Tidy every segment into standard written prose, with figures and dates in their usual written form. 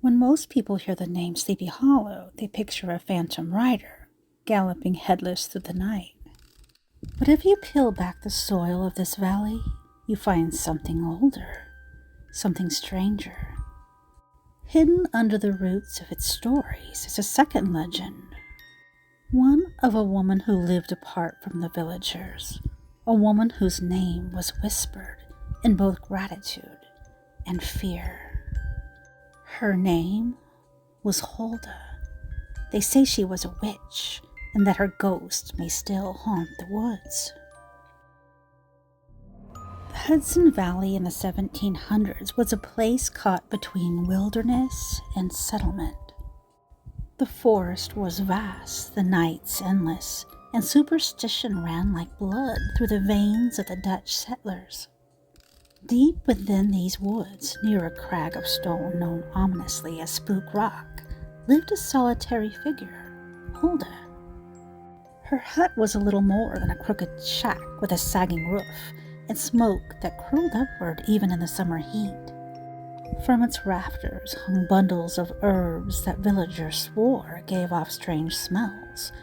When most people hear the name Sleepy Hollow, they picture a phantom rider, galloping headless through the night. But if you peel back the soil of this valley, you find something older, something stranger. Hidden under the roots of its stories is a second legend, one of a woman who lived apart from the villagers, a woman whose name was whispered in both gratitude and fear. Her name was Hulda. They say she was a witch, and that her ghost may still haunt the woods. The Hudson Valley in the 1700s was a place caught between wilderness and settlement. The forest was vast, the nights endless, and superstition ran like blood through the veins of the Dutch settlers. Deep within these woods, near a crag of stone known ominously as Spook Rock, lived a solitary figure, Hulda. Her hut was a little more than a crooked shack with a sagging roof and smoke that curled upward even in the summer heat. From its rafters hung bundles of herbs that villagers swore gave off strange smells,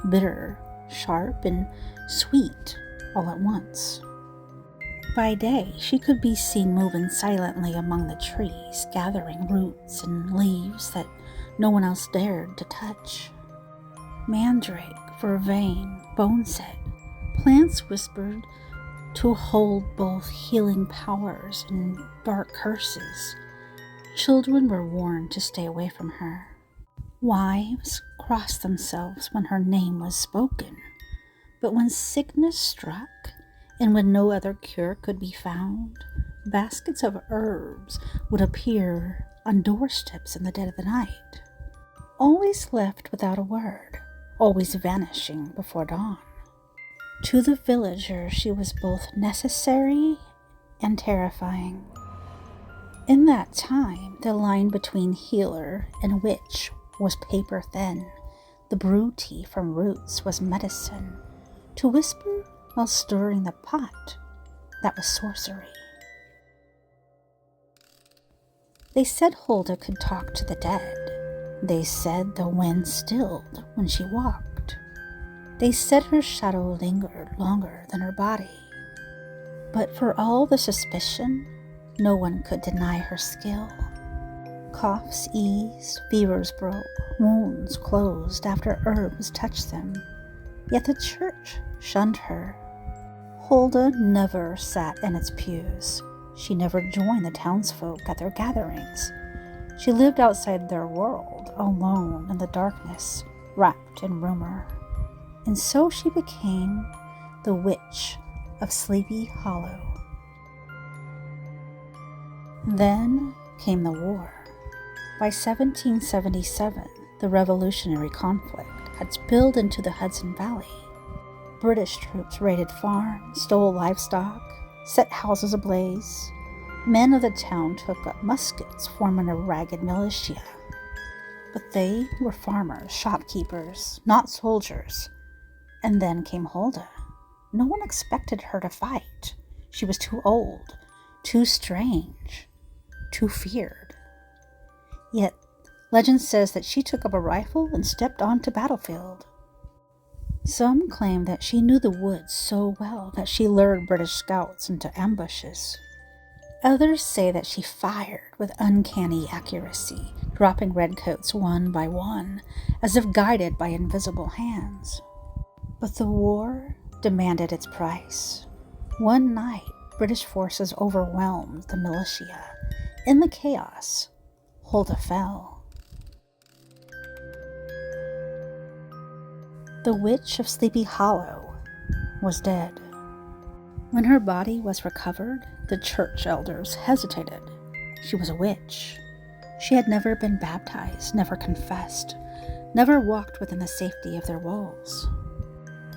bitter, sharp, and sweet all at once. By day, she could be seen moving silently among the trees, gathering roots and leaves that no one else dared to touch. Mandrake, vervain, boneset, plants whispered to hold both healing powers and dark curses. Children were warned to stay away from her. Wives crossed themselves when her name was spoken, but when sickness struck, and when no other cure could be found, baskets of herbs would appear on doorsteps in the dead of the night, always left without a word, always vanishing before dawn. To the villager, she was both necessary and terrifying. In that time, the line between healer and witch was paper thin. The brew tea from roots was medicine. To whisper while stirring the pot, that was sorcery. They said Hulda could talk to the dead. They said the wind stilled when she walked. They said her shadow lingered longer than her body. But for all the suspicion, no one could deny her skill. Coughs eased, fevers broke, wounds closed after herbs touched them. Yet the church shunned her. Hulda never sat in its pews. She never joined the townsfolk at their gatherings. She lived outside their world, alone in the darkness, wrapped in rumor. And so she became the Witch of Sleepy Hollow. Then came the war. By 1777, the revolutionary conflict had spilled into the Hudson Valley. British troops raided farms, stole livestock, set houses ablaze. Men of the town took up muskets, forming a ragged militia. But they were farmers, shopkeepers, not soldiers. And then came Hulda. No one expected her to fight. She was too old, too strange, too feared. Yet, legend says that she took up a rifle and stepped onto the battlefield. Some claim that she knew the woods so well that she lured British scouts into ambushes. Others say that she fired with uncanny accuracy, dropping redcoats one by one, as if guided by invisible hands. But the war demanded its price. One night, British forces overwhelmed the militia. In the chaos, Hulda fell. The Witch of Sleepy Hollow was dead. When her body was recovered, the church elders hesitated. She was a witch. She had never been baptized, never confessed, never walked within the safety of their walls.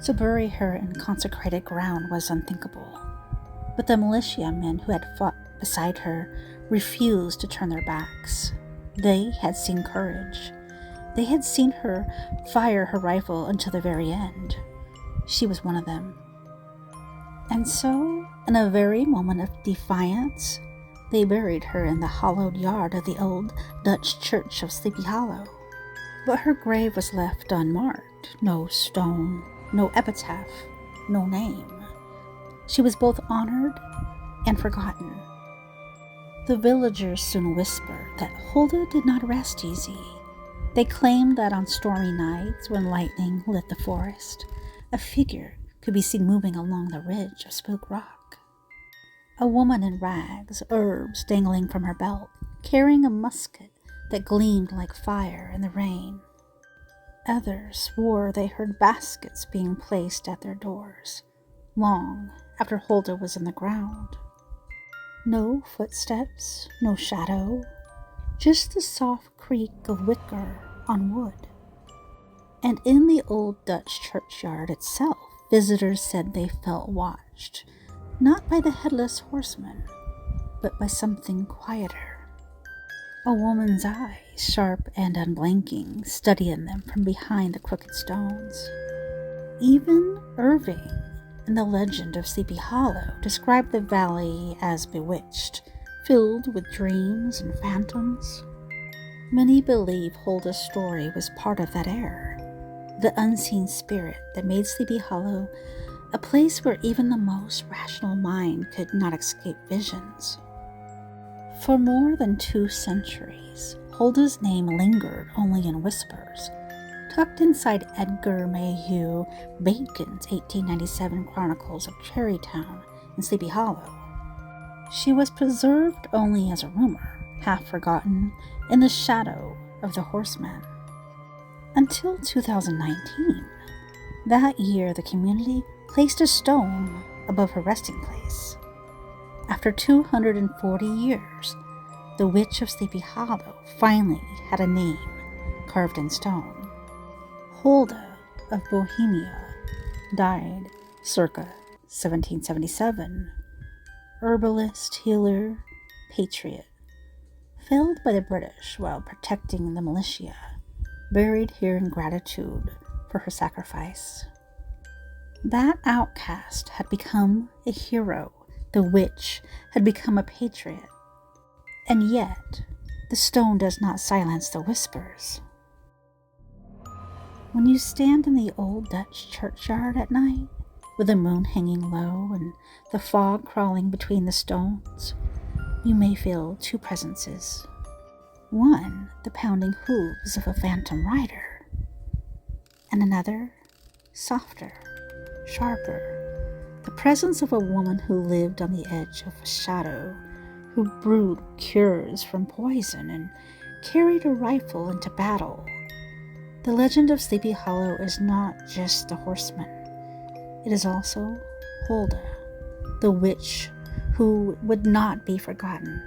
To bury her in consecrated ground was unthinkable. But the militiamen who had fought beside her refused to turn their backs. They had seen courage. They had seen her fire her rifle until the very end. She was one of them. And so, in a very moment of defiance, They buried her in the hollowed yard of the old Dutch church of Sleepy Hollow. But her grave was left unmarked. No stone, no epitaph, no name. She was both honored and forgotten. The villagers soon whispered that Hulda did not rest easy. They claimed that on stormy nights, when lightning lit the forest, a figure could be seen moving along the ridge of Spook Rock. A woman in rags, herbs dangling from her belt, carrying a musket that gleamed like fire in the rain. Others swore they heard baskets being placed at their doors, long after Hulda was in the ground. No footsteps, no shadow, just the soft creak of wicker on wood. And in the old Dutch churchyard itself, visitors said they felt watched, not by the headless horseman, but by something quieter. A woman's eyes, sharp and unblinking, studying them from behind the crooked stones. Even Irving, in the legend of Sleepy Hollow, described the valley as bewitched, filled with dreams and phantoms. Many believe Hulda's story was part of that air, the unseen spirit that made Sleepy Hollow a place where even the most rational mind could not escape visions. For more than 2 centuries, Hulda's name lingered only in whispers, tucked inside Edgar Mayhew Bacon's 1897 Chronicles of Cherrytown in Sleepy Hollow. She was preserved only as a rumor, half forgotten in the shadow of the horseman. Until 2019. That year, the community placed a stone above her resting place. After 240 years, the Witch of Sleepy Hollow finally had a name carved in stone. Hulda of Bohemia, died circa 1777. Herbalist, healer, patriot. Failed by the British while protecting the militia, buried here in gratitude for her sacrifice. That outcast had become a hero. The witch had become a patriot. And yet, the stone does not silence the whispers. When you stand in the old Dutch churchyard at night, with the moon hanging low and the fog crawling between the stones, you may feel 2 presences. One, the pounding hooves of a phantom rider, and another, softer, sharper, the presence of a woman who lived on the edge of a shadow, who brewed cures from poison and carried a rifle into battle. The legend of Sleepy Hollow is not just the horseman. It is also Hulda, the witch who would not be forgotten.